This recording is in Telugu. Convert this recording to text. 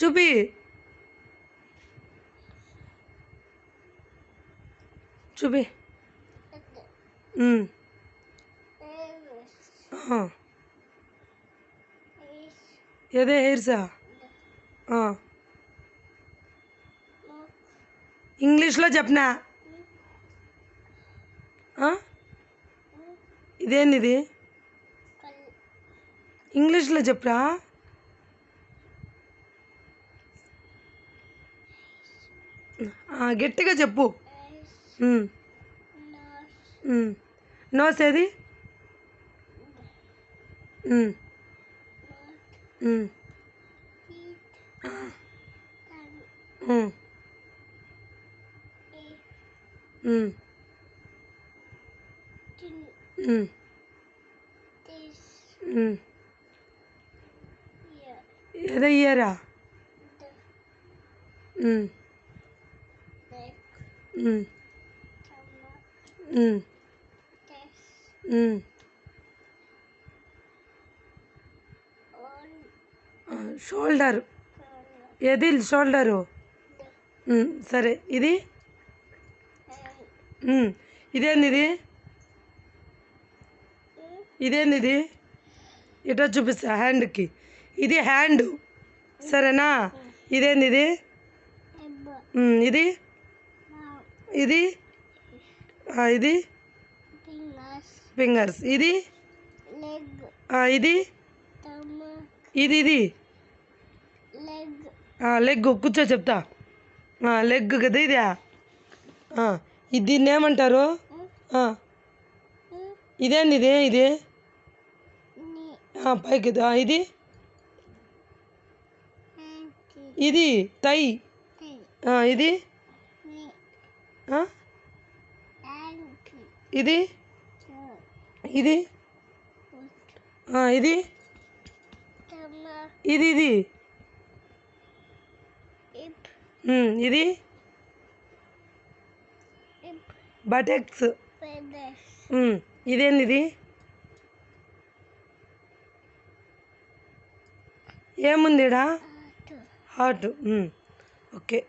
చూపి. చూపి. ఏదే హెయిర్సా? ఇంగ్లీష్లో చెప్పనా? ఇదేంది ఇది? ఇంగ్లీష్లో చెప్పరా? గట్టిగా చెప్పు. నోస్ ఏది? ఏదో ఇయరా? షోల్డర్ ఏది? షోల్డరు. సరే, ఇది ఇదేంది? ఇది ఇదేంది? ఇది ఇటో చూపిస్తా హ్యాండ్కి. ఇది హ్యాండ్, సరేనా? ఇదేంది? ఇది ఇది ఇది ఇది ఫింగర్స్. ఇది ఇది ఇది ఇది లెగ్. కూర్చో చెప్తా. లెగ్ కదా ఇది. ఇది దీన్ని ఏమంటారు? ఇదేంది? ఇది ఇది పైకి. ఇది ఇది తై. ఇది ఇది ఇది ఇది ఇది ఇది ఇది బటెక్స్. ఇదేంది? ఇది ఏముంది ఇడా? హార్ట్. ఓకే.